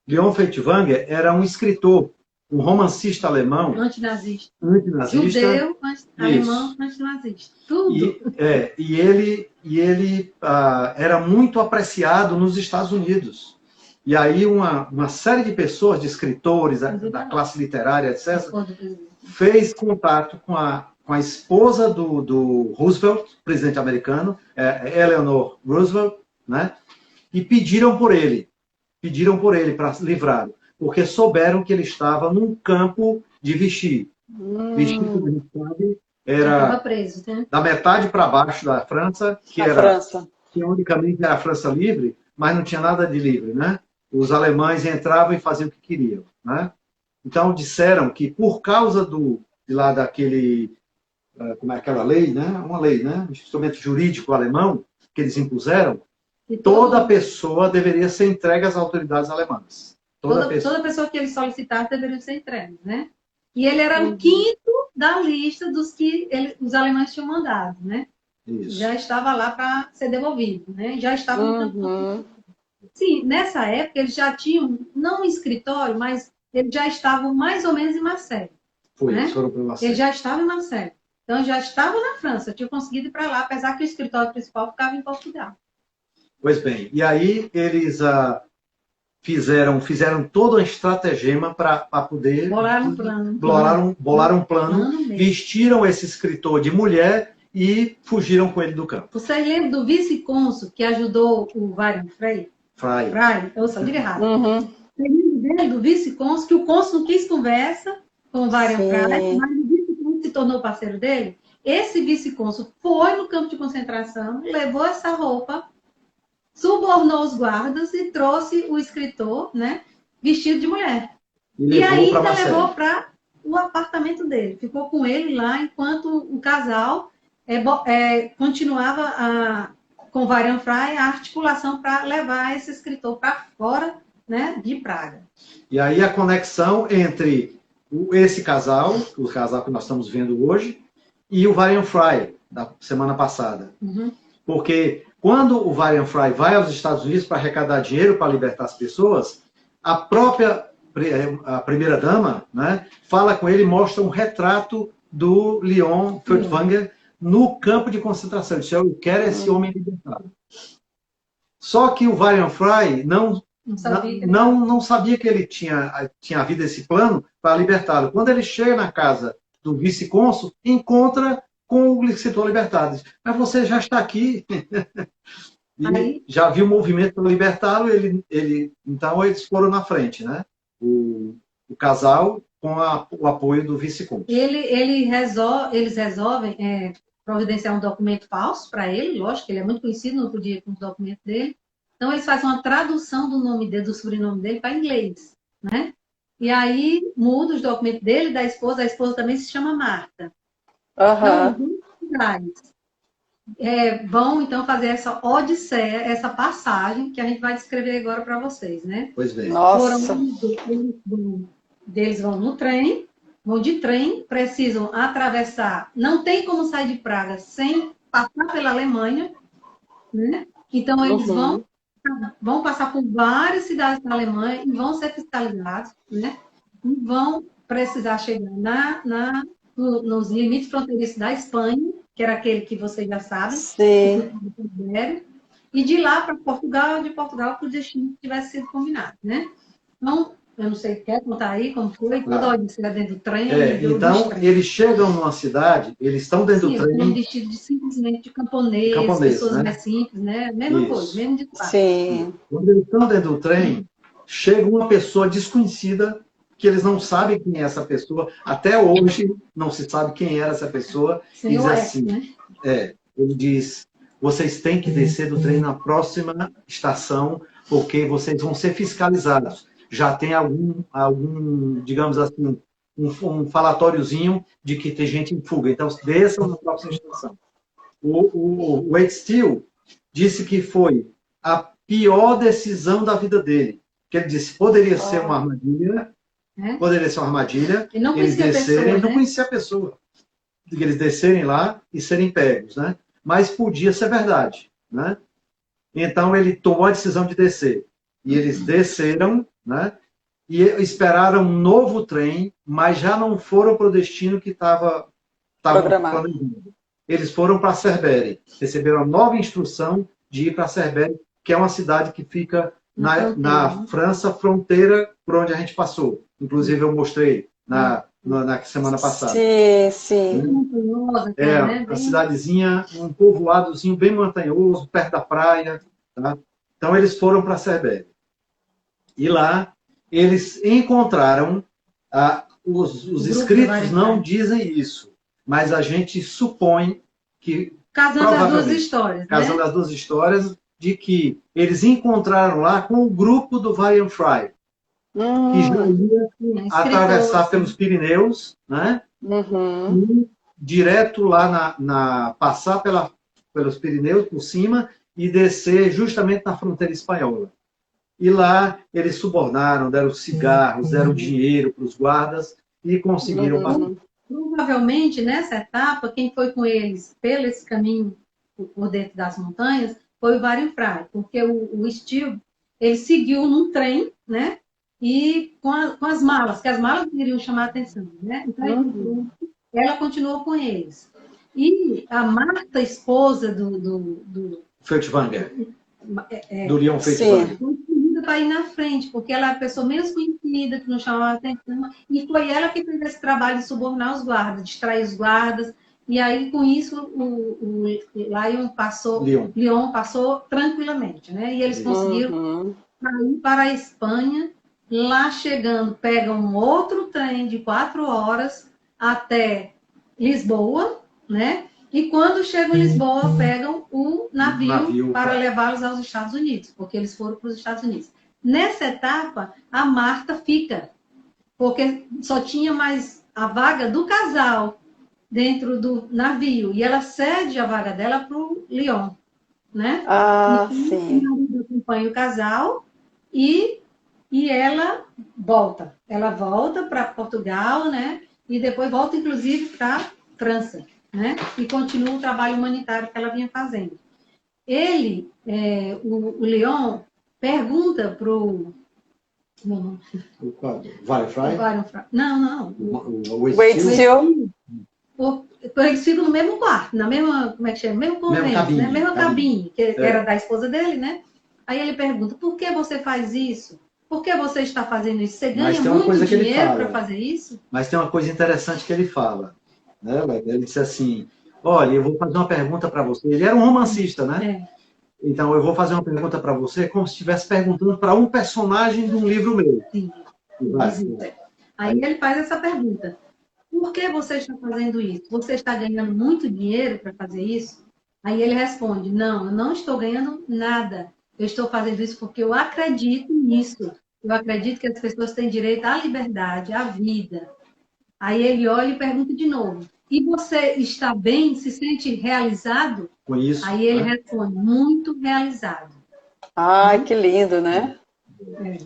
Leon Feuchtwanger era um escritor, um romancista alemão. Antinazista. Judeu, alemão, antinazista. Tudo. E ele era muito apreciado nos Estados Unidos. E aí uma série de pessoas, de escritores, da classe literária, etc., fez contato com a esposa do Roosevelt, presidente americano, Eleanor Roosevelt, né? E pediram por ele para livrá-lo, porque souberam que ele estava num campo de Vichy. Vichy, como a gente sabe, era preso, né? Da metade para baixo da França, que teoricamente era a França livre, mas não tinha nada de livre, né? Os alemães entravam e faziam o que queriam, né? Então disseram que por causa daquele, como é aquela lei, né? Uma lei, né? Um instrumento jurídico alemão que eles impuseram, toda pessoa deveria ser entregue às autoridades alemãs. Toda pessoa que ele solicitasse deveria ser entregue, né? E ele era o quinto da lista dos que os alemães tinham mandado, né? Isso. Já estava lá para ser devolvido, né? Já estava no campo. Sim, nessa época eles já tinham, não um escritório, mas eles já estavam mais ou menos em Marseille. Foi, né? eles foram para Marseille. Eles já estavam em Marseille. Então, já estavam na França, tinham conseguido ir para lá, apesar que o escritório principal ficava em Portugal. Pois bem, e aí eles fizeram todo um estratagema para poder... Bolaram um plano. Bolaram um plano, vestiram esse escritor de mulher e fugiram com ele do campo. Vocês lembram do vice-cônsul que ajudou o Varian Frey? Eu só digo errado. Uhum. Do vice-cônsul, que o cônsul não quis conversa com o Varian Frey, mas o vice-cônsul se tornou parceiro dele. Esse vice-cônsul foi no campo de concentração, levou essa roupa, subornou os guardas e trouxe o escritor, né, vestido de mulher. E ainda levou para o apartamento dele. Ficou com ele lá enquanto o casal continuava com o Varian Frey a articulação para levar esse escritor para fora, né, de Praga. E aí a conexão entre esse casal, o casal que nós estamos vendo hoje, e o Varian Frey, da semana passada. Uhum. Porque quando o Varian Frey vai aos Estados Unidos para arrecadar dinheiro para libertar as pessoas, a primeira-dama, né, fala com ele e mostra um retrato do Leon Furtwängler no campo de concentração. Ele disse, eu quero esse homem libertado. Só que o Varian Frey não sabia que ele tinha havido esse plano para libertá-lo. Quando ele chega na casa do vice-cônsul, encontra com o escritor libertado. Diz, mas você já está aqui. E já viu o movimento para libertá-lo, então eles foram na frente, né? O casal com o apoio do vice-cônsul. Eles resolvem providenciar um documento falso para ele, lógico que ele é muito conhecido, não podia ir com o documento dele. Então eles fazem uma tradução do nome dele, do sobrenome dele para inglês, né? E aí muda os documentos dele e da esposa. A esposa também se chama Marta. Uhum. Então, vão então fazer essa odisseia, essa passagem que a gente vai descrever agora para vocês, né? Pois bem. Nossa. Eles vão no trem, vão de trem, precisam atravessar. Não tem como sair de Praga sem passar pela Alemanha, né? Então eles vão passar por várias cidades da Alemanha e vão ser fiscalizados, né? E vão precisar chegar nos limites fronteiriços da Espanha, que era aquele que vocês já sabem. Sim. E de lá para Portugal, de Portugal para o destino que tivesse sido combinado, né? Então, eu não sei, quer contar aí como foi? Toda a odisseia dentro do trem. Então, eles chegam numa cidade, eles estão dentro do trem. Sim, vestidos simplesmente de camponês, pessoas, né? Mais simples, né? Mesma coisa, mesmo de fato. Sim. Quando eles estão dentro do trem, chega uma pessoa desconhecida, que eles não sabem quem é essa pessoa. Até hoje, não se sabe quem era essa pessoa. Senhor diz assim, né? ele diz, vocês têm que descer do trem na próxima estação, porque vocês vão ser fiscalizados. Já tem algum digamos assim, um falatóriozinho de que tem gente em fuga. Então, desçam na próxima estação. O Wade Steele disse que foi a pior decisão da vida dele. Que ele disse, poderia ser uma armadilha, eles descerem, não conhecia a pessoa. Eles descerem lá e serem pegos, né? Mas podia ser verdade, né? Então, ele tomou a decisão de descer. E eles desceram, né? E esperaram um novo trem, mas já não foram para o destino que estava programado. Eles foram para Cerbère. Receberam a nova instrução de ir para Cerbère, que é uma cidade que fica na França, fronteira por onde a gente passou. Inclusive, eu mostrei na semana passada. Sim, sim. Uma cidadezinha, um povoadozinho bem montanhoso, perto da praia. Tá? Então, eles foram para Cerbère. E lá, eles encontraram, os escritos não dizem isso, mas a gente supõe que... Casando as duas histórias. Casando as duas histórias, de que eles encontraram lá com o grupo do Varian Frey, que já ia atravessar pelos Pirineus, né? E direto lá, passar pelos Pirineus, por cima, e descer justamente na fronteira espanhola. E lá eles subornaram, deram cigarros, deram dinheiro para os guardas e conseguiram passar. Provavelmente, nessa etapa, quem foi com eles pelo esse caminho por dentro das montanhas foi o Varian Frey, porque o Steele, ele seguiu num trem, né? E com as malas, que as malas iriam chamar a atenção, né? Então, ela continuou com eles. E a Marta, esposa do Feuchtwanger. Do Leon Feuchtwanger. foi escolhida para ir na frente, porque ela é a pessoa menos conhecida, que não chamava a atenção, e foi ela que fez esse trabalho de subornar os guardas, distrair os guardas, e aí, com isso, o Leon passou tranquilamente, né? E eles conseguiram sair para a Espanha. Lá chegando, pegam um outro trem de 4 horas até Lisboa, né? E quando chegam em Lisboa, pegam o navio para levá-los aos Estados Unidos, porque eles foram para os Estados Unidos. Nessa etapa, a Marta fica, porque só tinha mais a vaga do casal dentro do navio, e ela cede a vaga dela para o Leon, né? Sim. O marido acompanha o casal e ela volta. Ela volta para Portugal, né? E depois volta, inclusive, para França, né? E continua o trabalho humanitário que ela vinha fazendo. Ele, o Leon, pergunta para o... Wallenfrey? Não. O Waitstill. Eles ficam no mesmo quarto, na mesma, como é que chama? Mesmo convento, né? Mesma cabine, que era da esposa dele, né? Aí ele pergunta, por que você faz isso? Por que você está fazendo isso? Você ganha muito dinheiro para fazer isso? Mas tem uma coisa interessante que ele fala. Né? Ele disse assim, olha, eu vou fazer uma pergunta para você. Ele era um romancista, né? Então, eu vou fazer uma pergunta para você como se estivesse perguntando para um personagem de um livro meu. Sim. Aí ele faz essa pergunta. Por que você está fazendo isso? Você está ganhando muito dinheiro para fazer isso? Aí ele responde, não, eu não estou ganhando nada. Eu estou fazendo isso porque eu acredito nisso. Eu acredito que as pessoas têm direito à liberdade, à vida. Aí ele olha e pergunta de novo. E você está bem? Se sente realizado? Com isso. Aí ele responde, muito realizado. Ai, que lindo, né?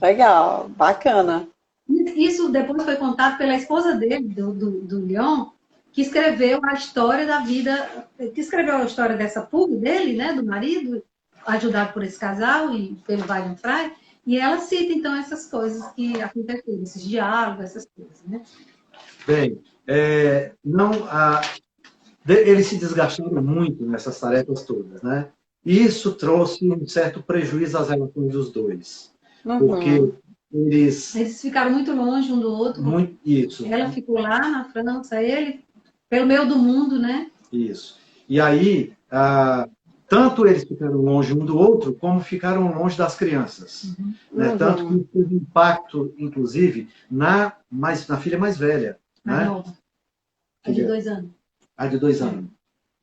Legal, bacana. Isso depois foi contado pela esposa dele, do Leon, que escreveu a história da vida, que escreveu a história dessa fuga dele, né, do marido, ajudado por esse casal e pelo Wallenfrey, e ela cita, então, essas coisas que aconteceram, esses diálogos, essas coisas, né? Bem, eles se desgastaram muito nessas tarefas todas, né? E isso trouxe um certo prejuízo às relações dos dois, porque eles ficaram muito longe um do outro. Isso. Ela ficou lá na França, ele pelo meio do mundo, né? Isso. E aí, tanto eles ficaram longe um do outro, como ficaram longe das crianças. Né? Tanto que teve impacto, inclusive, na filha mais velha. Mais né? nova. A de 2 anos. A de 2 anos.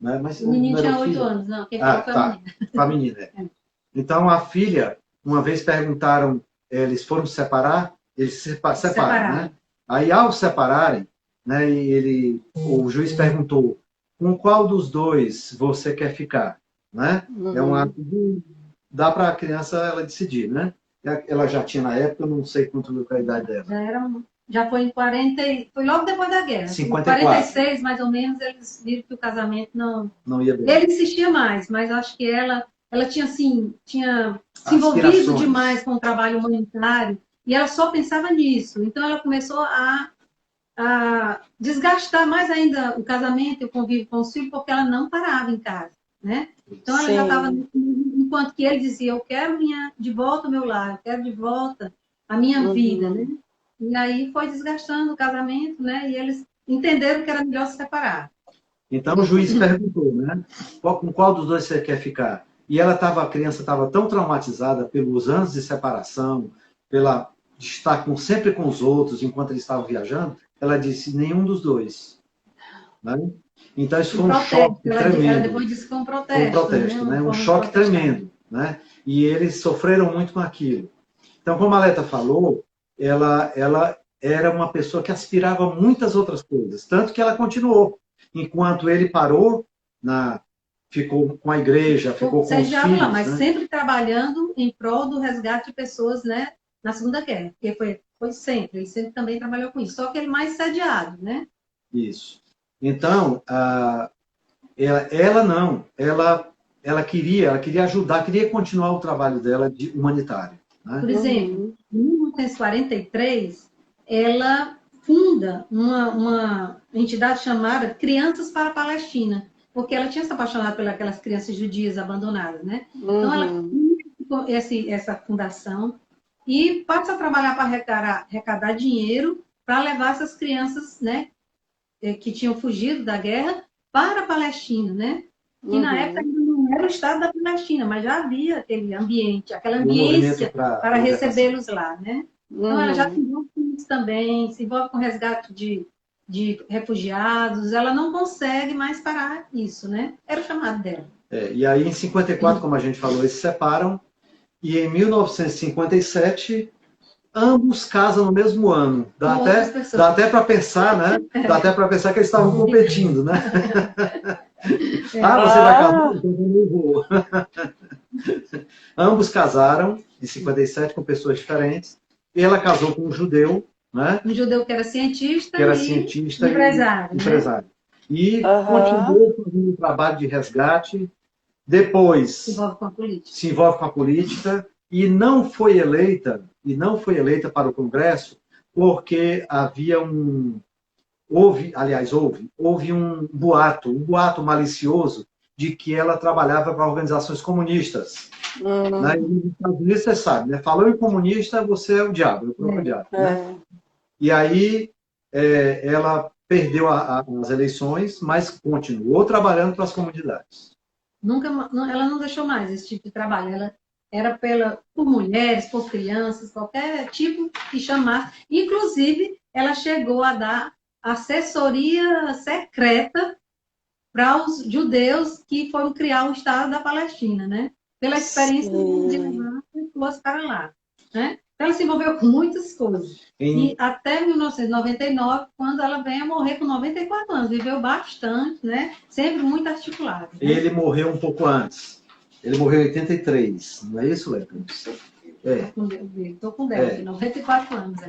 Né? Mas, o menino tinha 8 anos, não. Quem falou foi a menina. A menina. Então, a filha, uma vez perguntaram, eles foram se separar, eles se separaram. Né? Aí, ao separarem, né, o juiz perguntou, com qual dos dois você quer ficar? Né? É um ato de... Dá para a criança ela decidir, né? Ela já tinha na época, eu não sei quanto foi a idade dela. Já foi em 40, foi logo depois da guerra. 54. Em 46, mais ou menos, eles viram que o casamento não ia bem. Ele insistia mais, mas acho que ela tinha assim, tinha se envolvido demais com o trabalho humanitário e ela só pensava nisso. Então ela começou a desgastar mais ainda o casamento e o convívio com os filhos, porque ela não parava em casa, né? Então ela já estava, enquanto que ele dizia, eu quero de volta o meu lar, eu quero de volta a minha vida, né? E aí foi desgastando o casamento, né? E eles entenderam que era melhor se separar. Então o juiz perguntou, né? Com qual dos dois você quer ficar? E a criança estava tão traumatizada pelos anos de separação, pela de estar sempre com os outros enquanto eles estavam viajando, ela disse, nenhum dos dois. Né? Então isso foi um choque tremendo. Ela depois disse que foi um protesto. Foi um protesto, né? Um choque tremendo. Né? E eles sofreram muito com aquilo. Então, como a Leta falou, ela era uma pessoa que aspirava a muitas outras coisas. Tanto que ela continuou. Enquanto ele parou, ficou com a igreja, ficou com os filhos. Lá, mas sempre trabalhando em prol do resgate de pessoas, né, na Segunda Guerra. Porque foi sempre. Ele sempre também trabalhou com isso. Só que ele mais sediado, né? Isso. Então, ela não. Ela queria ajudar, queria continuar o trabalho dela de humanitário. né? Por exemplo, em 1943, ela funda uma entidade chamada Crianças para a Palestina, porque ela tinha se apaixonado pelas crianças judias abandonadas, né? Então, ela funda essa fundação e passa a trabalhar para arrecadar dinheiro para levar essas crianças, né, que tinham fugido da guerra para a Palestina, né? Que na época ainda não era o Estado da Palestina, mas já havia aquele ambiente, aquela ambiência para recebê-los lá, né? Então, ela já se envolve com isso também, se envolve com resgate de refugiados, ela não consegue mais parar isso, né? Era o chamado dela. E aí, em 54, como a gente falou, eles se separam, e em 1957, ambos casam no mesmo ano. Dá até para pensar, né? Dá até para pensar que eles estavam competindo, né? Você vai casar? Então eu vou. Ambos casaram, em 57, com pessoas diferentes. Ela casou com um judeu, né? Um judeu que era cientista e empresário. Empresário. E continuou fazendo um trabalho de resgate. Depois se envolve com a política e não foi eleita para o Congresso porque houve um boato malicioso de que ela trabalhava para organizações comunistas. Né? E nos Estados Unidos, você sabe, né? Falou em comunista, você é o diabo, é o próprio diabo. Né? E aí ela perdeu as eleições, mas continuou trabalhando para as comunidades. Ela não deixou mais esse tipo de trabalho. Ela era por mulheres, por crianças, qualquer tipo que chamasse. Inclusive, ela chegou a dar assessoria secreta para os judeus que foram criar o Estado da Palestina, né? Pela experiência de levar pessoas para lá, né? Então, ela se envolveu com muitas coisas. E até 1999, quando ela vem a morrer com 94 anos, viveu bastante, né? Sempre muito articulada. Né? Ele morreu um pouco antes. Ele morreu em 83, não é isso, Leca? Estou com 10, 94 anos.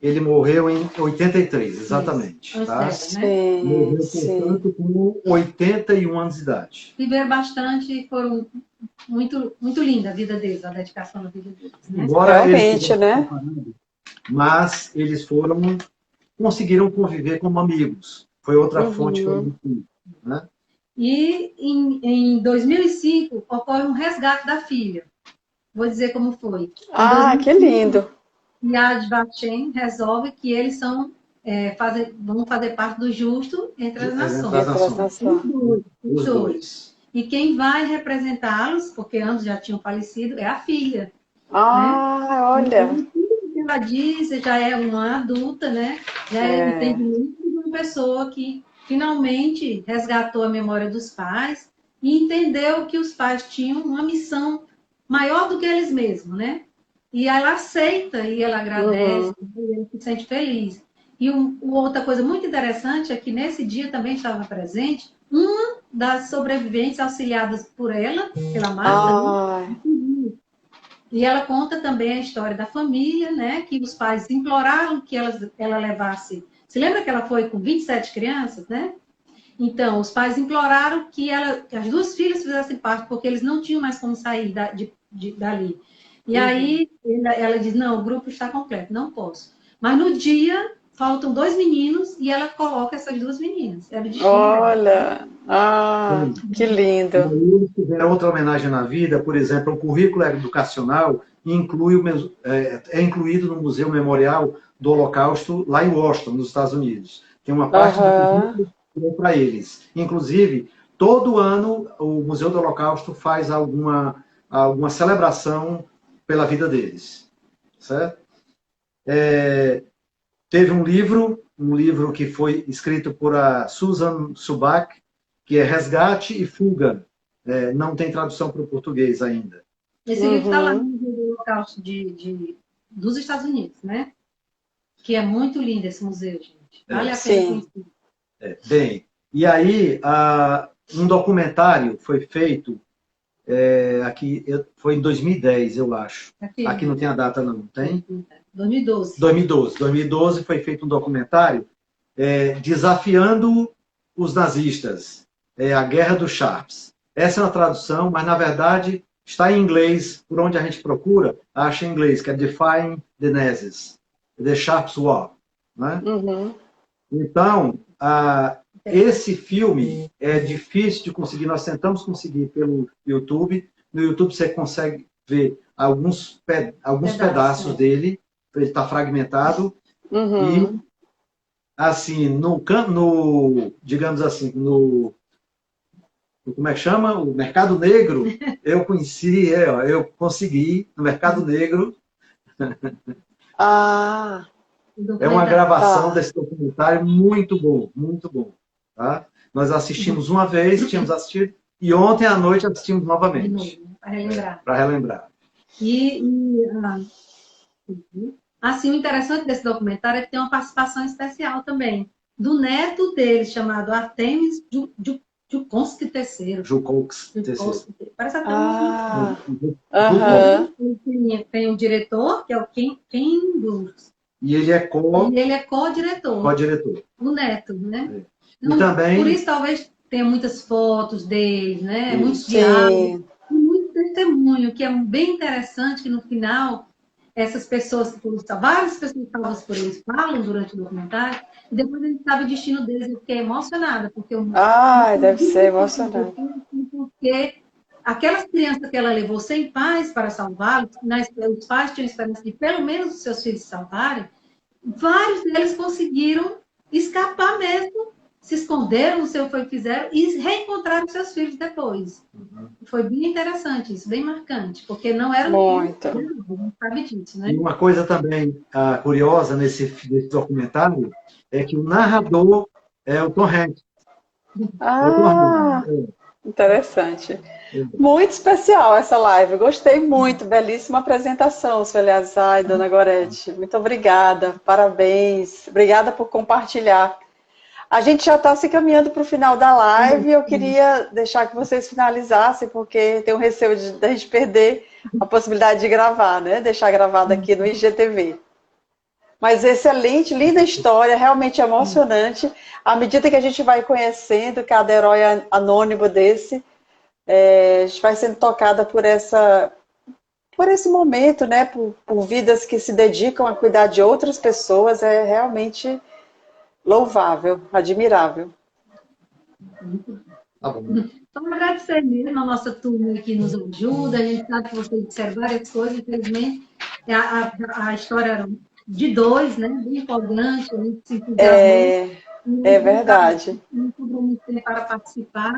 Ele morreu em 83, exatamente. Isso, tá? Né? Morreu, portanto, com 81 anos de idade. Viveram bastante e foram muito, muito linda a vida deles, a dedicação da vida deles. Né? Embora realmente, né? Mas eles conseguiram conviver como amigos. Foi outra fonte que eu vi, né? E em 2005 ocorre um resgate da filha. Vou dizer como foi. Que lindo! Yad Vashem resolve que eles vão fazer parte do justo entre as nações. Os dois. E quem vai representá-los, porque ambos já tinham falecido, é a filha. Né? Olha! Então, tudo que ela diz já é uma adulta, né? Já é entendimento de uma pessoa que finalmente resgatou a memória dos pais e entendeu que os pais tinham uma missão maior do que eles mesmos, né? E ela aceita e ela agradece, e ela se sente feliz. E outra coisa muito interessante é que nesse dia também estava presente uma das sobreviventes auxiliadas por ela, pela Marta. E ela conta também a história da família, né? Que os pais imploraram que ela levasse. Se lembra que ela foi com 27 crianças, né? Então, os pais imploraram que as duas filhas fizessem parte, porque eles não tinham mais como sair dali. E aí ela diz, não, o grupo está completo, não posso. Mas no dia, faltam 2 meninos e ela coloca essas 2 meninas. Olha, que lindo. Eles tiveram outra homenagem na vida, por exemplo, o currículo educacional é incluído no Museu Memorial do Holocausto lá em Washington, nos Estados Unidos. Tem uma parte do currículo para eles. Inclusive, todo ano o Museu do Holocausto faz alguma celebração pela vida deles, certo? Teve um livro que foi escrito por a Susan Subak, que é Resgate e Fuga. Não tem tradução para o português ainda. Esse livro está lá no Museu do Holocausto dos Estados Unidos, né? Que é muito lindo esse museu, gente. Vale a pena conhecer. Bem, e aí um documentário foi feito foi em 2010, eu acho. Aqui não tem a data, não. Tem? 2012. 2012 foi feito um documentário desafiando os nazistas. A Guerra dos Sharps. Essa é uma tradução, mas, na verdade, Está em inglês, por onde a gente procura, acha em inglês, que é Defying the Nazis, The Sharp Sword, né? Uhum. Então, esse filme é difícil de conseguir, nós tentamos conseguir pelo YouTube. No YouTube você consegue ver alguns pedaços dele, ele está fragmentado, Uhum. e assim, digamos assim, como é que chama? O Mercado Negro, eu consegui no Mercado Negro. Ah, É uma gravação tá. desse documentário muito bom, tá? Nós assistimos uma vez, tínhamos assistido, e ontem à noite assistimos De novamente, novo, para relembrar. para relembrar. Assim, o interessante desse documentário é que tem uma participação especial também, do neto dele, chamado Artemis Jukonski III. Jukonski III. Parece até Ah, Aham. Tem um diretor, que é o Ken Burns. E ele é co-diretor. Co-diretor. O neto, né? É. Então, E também... por isso, talvez, tenha muitas fotos dele, né? Muitos sim. diálogos, e muito testemunho, que é bem interessante, que no final, essas pessoas que foram várias pessoas salvas por eles falam durante o documentário, e depois a gente sabe o destino deles, eu fiquei emocionada, porque Deve ser emocionante. porque aquelas crianças que ela levou sem pais para salvá-los, os pais tinham esperança de pelo menos os seus filhos se salvarem, vários deles conseguiram escapar mesmo, se esconderam, não sei o que fizeram, e reencontraram seus filhos depois. Foi bem interessante isso, bem marcante, porque não era muito. Não sabe disso, né? E uma coisa também curiosa nesse documentário é que o narrador é o Tom Hanks. Interessante. Muito especial essa live. Gostei muito. Belíssima apresentação, seu Eleazar e dona Gorete. Muito obrigada. Parabéns. Obrigada por compartilhar. A gente já está se caminhando para o final da live e eu queria deixar que vocês finalizassem, porque tenho receio de a gente perder a possibilidade de gravar, né? Deixar gravado aqui no IGTV. Mas excelente, linda história, realmente emocionante. À medida que a gente vai conhecendo cada herói anônimo desse, a gente vai sendo tocada por esse momento, né? Por vidas que se dedicam a cuidar de outras pessoas, é realmente louvável, admirável. Então, agradecer mesmo a nossa turma que nos ajuda. A gente sabe que vocês disseram várias coisas, infelizmente, a história era de dois, né? Bem empolgante, a gente se entusiasmou. É verdade. Não sobrou muito tempo para participar,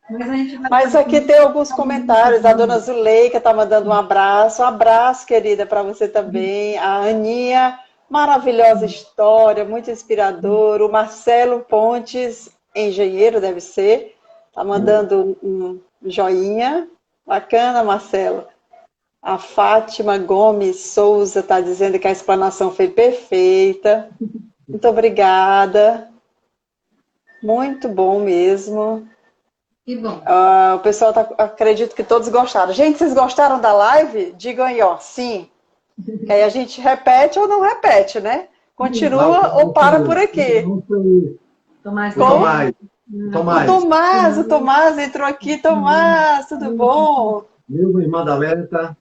mas a gente vai... Mas aqui tem alguns comentários. A dona Zuleika está mandando um abraço. Um abraço, querida, para você também. A Aninha, maravilhosa história, muito inspirador. O Marcelo Pontes, engenheiro, deve ser, está mandando um joinha. Bacana, Marcelo. A Fátima Gomes Souza está dizendo que a explanação foi perfeita. Muito obrigada. Muito bom mesmo. Que bom. O pessoal acredito que todos gostaram. Gente, vocês gostaram da live? Digam aí, ó, sim. Aí a gente repete ou não repete, né? Continua ou para por aqui. O Tomás entrou aqui. Tomás, tudo bom? Meu irmão da Leta.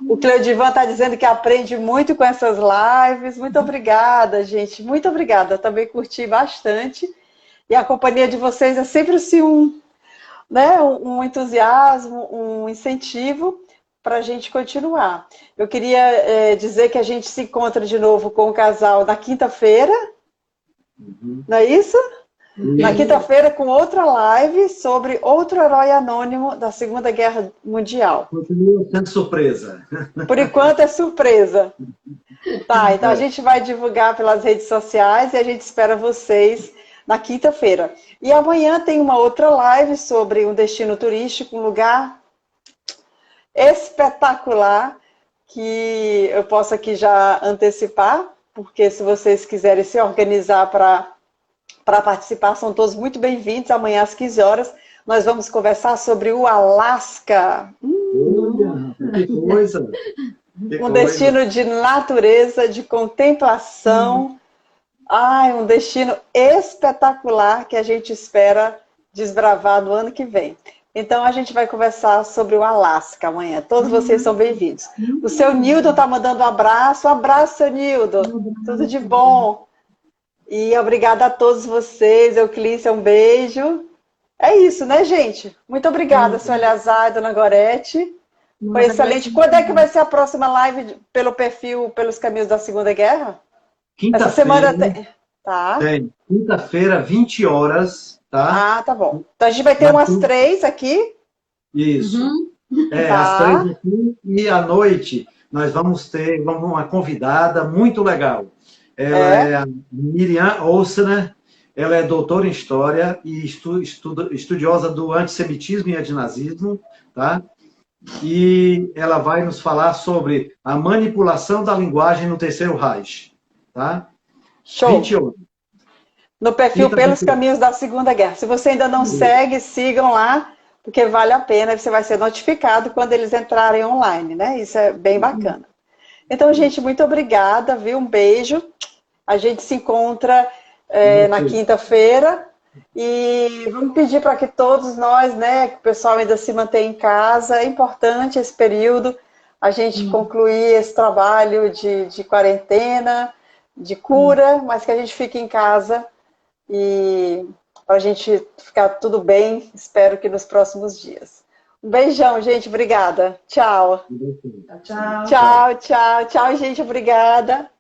O Cleodivan está dizendo que aprende muito com essas lives. Muito obrigada, gente. Muito obrigada. Eu também curti bastante. E a companhia de vocês é sempre assim, um entusiasmo, um incentivo para a gente continuar. Eu queria dizer que a gente se encontra de novo com o casal na quinta-feira. Não é isso? Na quinta-feira com outra live sobre outro herói anônimo da Segunda Guerra Mundial. Continua sendo surpresa. Por enquanto é surpresa. Tá, então a gente vai divulgar pelas redes sociais e a gente espera vocês na quinta-feira. E amanhã tem uma outra live sobre um destino turístico, um lugar espetacular, que eu posso aqui já antecipar, porque se vocês quiserem se organizar para participar, são todos muito bem-vindos. Amanhã às 15 horas nós vamos conversar sobre o Alasca. Que coisa! Destino de natureza, de contemplação. Um destino espetacular que a gente espera desbravar no ano que vem. Então a gente vai conversar sobre o Alasca amanhã. Todos vocês são bem-vindos. O seu Nildo está mandando um abraço. Um abraço, seu Nildo. Tudo de bom. E obrigada a todos vocês. Euclícia, um beijo. É isso, né, gente? Muito obrigada, seu Eleazar e dona Gorete. Foi excelente. Quando é que vai ser a próxima live pelo perfil Pelos Caminhos da Segunda Guerra? Essa semana tem. Tá. Tem. Quinta-feira, 20 horas, tá? Ah, tá bom. Então a gente vai ter umas 3 aqui. Isso. Tá. Às 3 aqui. E à noite nós vamos ter uma convidada muito legal. Ela é a Miriam Olsener. Ela é doutora em História e estudiosa do antissemitismo e antinazismo, tá? E ela vai nos falar sobre a manipulação da linguagem no Terceiro Reich, tá? Show. 20 horas. No perfil Pelos Caminhos da Segunda Guerra. Se você ainda não segue, sigam lá, porque vale a pena, você vai ser notificado quando eles entrarem online, né? Isso é bem bacana. Então, gente, muito obrigada, viu? Um beijo. A gente se encontra na quinta-feira. E vamos pedir para que todos nós, né, que o pessoal ainda se mantenha em casa. É importante esse período, a gente concluir esse trabalho de quarentena, de cura, mas que a gente fique em casa e para a gente ficar tudo bem, espero que nos próximos dias. Um beijão, gente, obrigada. Tchau. Tchau. Tchau, tchau, tchau, gente, obrigada.